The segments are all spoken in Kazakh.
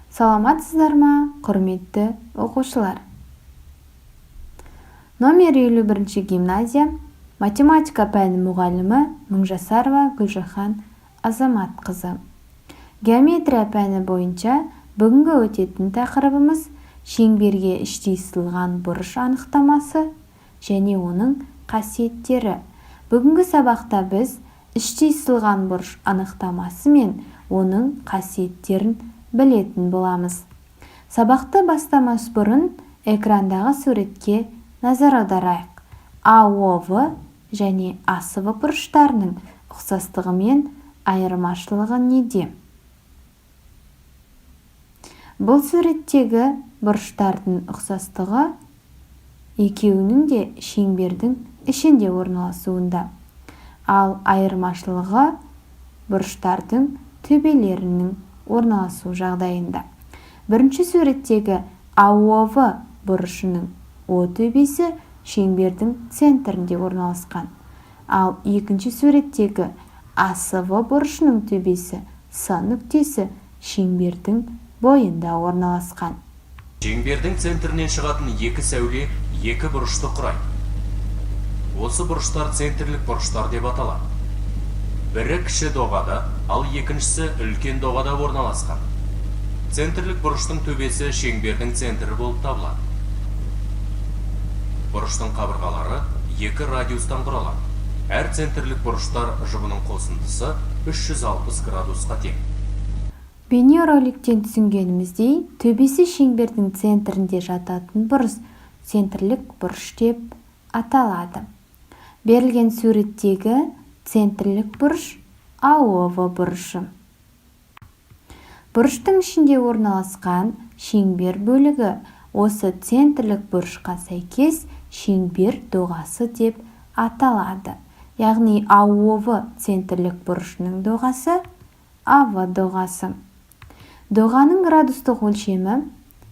Саламатсыздар ма, құрметті оқушылар? Номер 51 гимназия, математика пәні мұғалімі Мыңжасарова Гүлжахан Азаматқызы. Геометрия пәні бойынша бүгінгі өтетін тақырыбымыз шеңберге іштей сызылған бұрыш анықтамасы және оның қасиеттері. Бүгінгі сабақта біз іштей сызылған бұрыш анықтамасы мен оның қасиеттерін білетін боламыз. Сабақты бастамас бұрын экрандағы суретке назар аударайық. АОВ және АСВ бұрыштарының ұқсастығы мен айырмашылығы неде? Бұл суреттегі бұрыштардың ұқсастығы екеуінің де шеңбердің ішінде орналасуында, ал айырмашылығы бұрыштардың төбелерінің орналасу жағдайында. Бірінші суреттегі АОВ бұрышының О төбесі шеңбердің центрінде орналасқан, ал екінші суреттегі АСВ бұрышының төбесі С нүктесі шеңбердің бойында орналасқан. Шеңбердің центрінен шығатын екі сәуле екі бұрышты құрайды. Осы бұрыштар центрлік бұрыштар деп аталады. Бірі кіші доғада, ал екіншісі үлкен доғада орналасқан. Центрлік бұрыштың төбесі шеңбердің центрі болып табылады. Бұрыштың қабырғалары екі радиустан құралады. Әр центрлік бұрыштар жұбының қосындысы 360 градусқа тең. Бейнероликтен түсінгеніміздей, төбесі шеңбердің центрінде жататын бұрыш центрлік бұрыш деп аталады. Берілген суреттегі центрлік бұрыш АОВ бұрышы. Бұрыштың ішінде орналасқан шеңбер бөлігі осы центрлік бұрышқа сәйкес шеңбер доғасы деп аталады. Яғни АОВ центрлік бұрышының доғасы АВ доғасы. Доғаның градустық өлшемі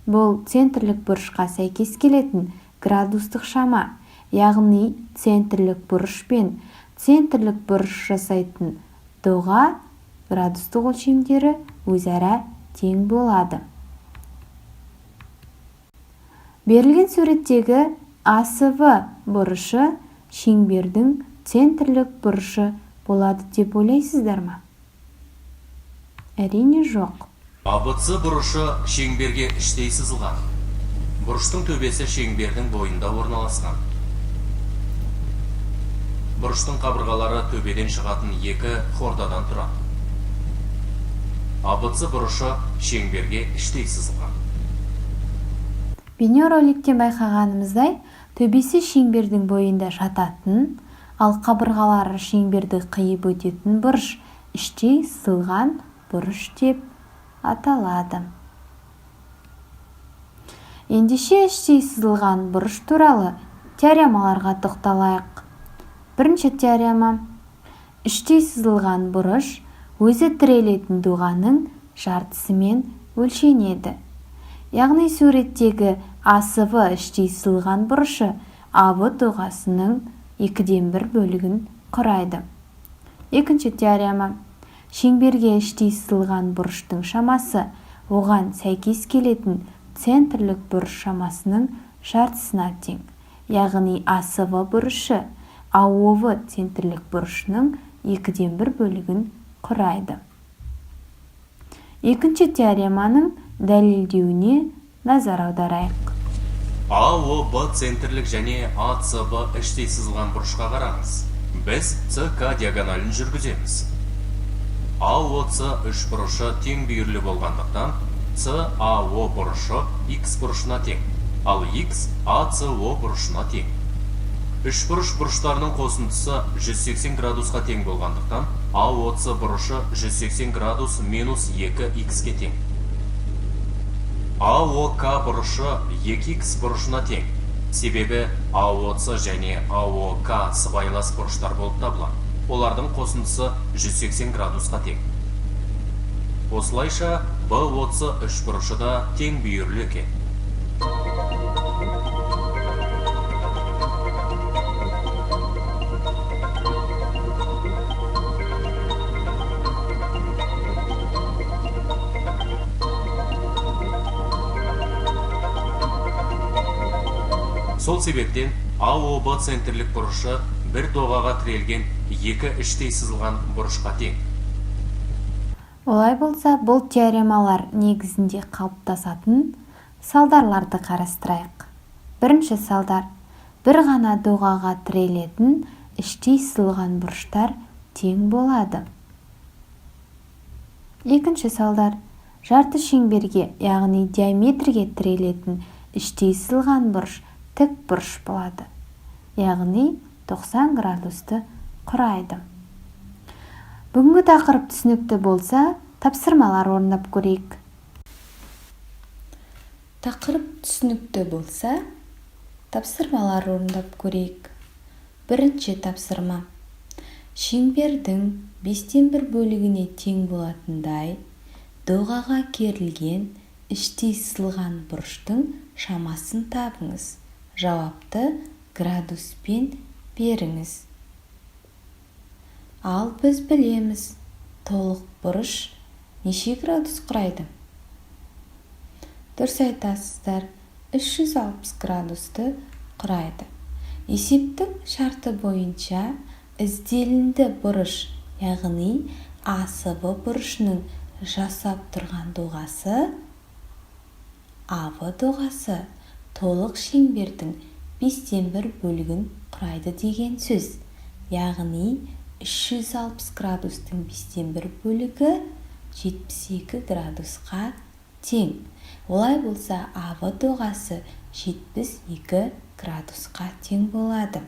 бұл центрлік бұрышқа сәйкес келетін градустық шама, яғни центрлік бұрыш пен центрлік бұрыш жасайтын доға градустық өлшемдері өзара тең болады. Берілген суреттегі АСВ бұрышы шеңбердің центрлік бұрышы болады деп ойлайсыздар ма? Әрине жоқ. АБЦ бұрышы шеңберге іштей сызылған. Бұрыштың төбесі шеңбердің бойында орналасқан. Бұрыштың қабырғалары төбеден шығатын екі хордадан тұрады. АБЦ бұрышы шеңберге іштей сызылған. Бейнероликтен байқағанымыздай, төбесі шеңбердің бойында жататын, ал қабырғалары шеңберді қиып өтетін бұрыш іштей сызылған бұрыш деп аталады. Ендеше іштей сызылған бұрыш туралы теоремаларға тоқталайық. Бірінші теорема. Іштей сызылған бұрыш өзі тірелетін доғаның жартысымен өлшенеді. Яғни суреттегі АСВ іштей сызылған бұрышы АВ доғасының 2/1 бөлігін құрайды. Екінші теорема. Шеңберге іштей сызылған бұрыштың шамасы оған сәйкес келетін центрлік бұрыш шамасының жартысына тең. Яғни АСВ бұрышы АОВ центрлік бұрышының 2/1 бөлігін құрайды. Екінші теореманың дәлелдеуіне назар аударайық. АОБ центрлік және АЦБ іштей сызылған бұрышқа қараңыз. Біз ЦК диагоналін жүргіземіз. АОЦ үш бұрышы тең бүйірлі болғандықтан, САО бұрышы X бұрышына тең, ал X АЦО бұрышына тең. Үш бұрыш бұрыштарының қосындысы 180 градусқа тең болғандықтан, АОЦ бұрышы 180 градус минус 2X-ке тең. АОК бұрышы 2X бұрышына тең. Себебі АОЦ және АОК сыбайлас бұрыштар болып табылады. Олардың қосындысы 180 градусқа тең. Осылайша, БОЦ үш бұрышы да тең бүйірлі екен. Сол себептен АОБ центрлік бұрышы бір доғаға тірелген екі іштей сызылған бұрышқа тең. Олай болса, бұл теоремалар негізінде қалыптасатын салдарларды қарастырайық. Бірінші салдар: бір ғана доғаға тірелетін іштей сызылған бұрыштар тең болады. Екінші салдар: жарты шеңберге, яғни диаметрге тірелетін іштей сызылған бұрыш тік бұрыш болады, яғни 90 градусты құрайды. Бүгінгі тақырып түсінікті болса, тапсырмалар орындап көрейік. Тақырып түсінікті болса, тапсырмалар орындап көрейік. Бірінші тапсырма: шеңбердің 5/1 бөлігіне тең болатындай доғаға керілген іштей сызылған бұрыштың шамасын табыңыз. Жауапты градуспен беріңіз. Ал біз білеміз, толық бұрыш неше градус құрайды? Дұрыс айтасыздар, 360 градусты құрайды. Есептің шарты бойынша ізделінді бұрыш, яғни АСБ бұрышының жасап тұрған доғасы АВ доғасы толық шеңбердің 5/1 бөлігін құрайды деген сөз. Яғни 360 градустың 5/1 бөлігі 72 градусқа тең. Олай болса, АВ доғасы 72 градусқа тең болады.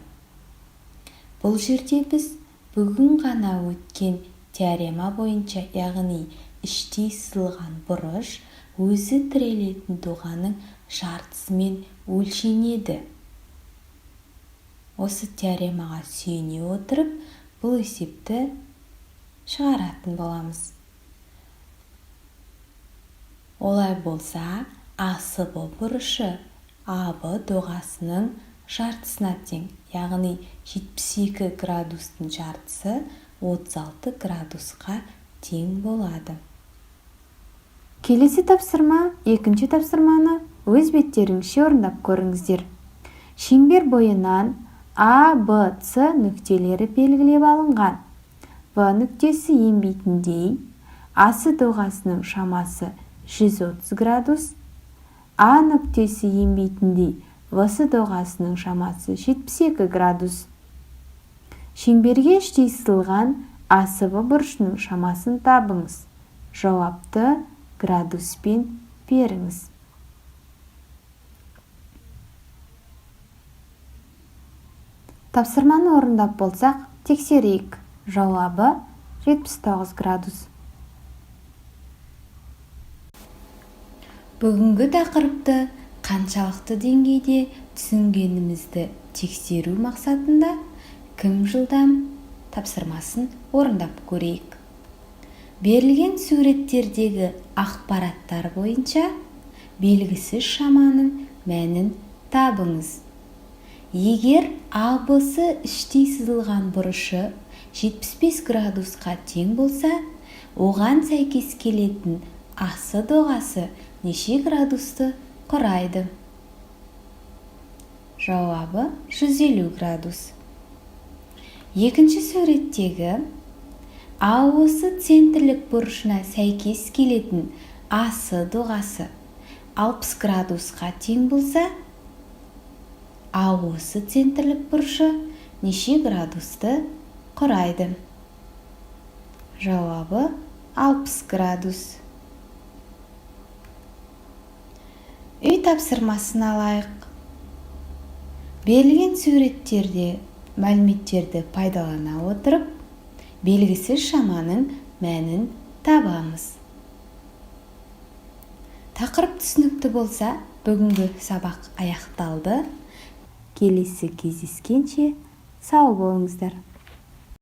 Бұл жерде біз бүгін ғана өткен теорема бойынша, яғни іштей сызылған бұрыш өзі тірелетін доғаның жартысымен өлшенеді. Осы теоремаға сүйене отырып, бұл есепті шығаратын боламыз. Олай болса, АСБ бұрышы АБ доғасының жартысына тең, яғни 72 градустың жартысы 36 градусқа тең болады. Келесі тапсырма, екінші тапсырманы өз беттеріңізше орындап көріңіздер. Шеңбер бойынан А, Б, С нүктелері белгілеп алынған. В нүктесі енбейтіндей, асы доғасының шамасы 130 градус, А нүктесі енбейтіндей, В доғасының шамасы 72 градус. Шеңберге іштей сызылған АСБ бұрышының шамасын табыңыз. Жауапты градуспен беріңіз. Тапсырманы орындап болсақ, тексерейік. Жауабы 79 градус. Бүгінгі тақырыпты қаншалықты деңгейде түсінгенімізді тексеру мақсатында кім жылдам тапсырмасын орындап көрейік. Берілген суреттердегі ақпараттар бойынша белгісіз шаманың мәнін табыңыз. Егер АБ-сы іштей сызылған бұрышы 75 градусқа тең болса, оған сәйкес келетін АС доғасы неше градусты құрайды? Жауабы 150 градус. Екінші суреттегі АО-сы центрлік бұрышына сәйкес келетін АС доғасы 60 градусқа тең болса, АО-сы центрлік бұрышы неше градусты құрайды? Жауабы 60 градус. Үй тапсырмасын алайық. Берілген суреттерде мәліметтерді пайдалана отырып, белгісіз шаманың мәнін табамыз. Тақырып түсінікті болса, бүгінгі сабақ аяқталды. Келесі кездескенше сау болыңыздар.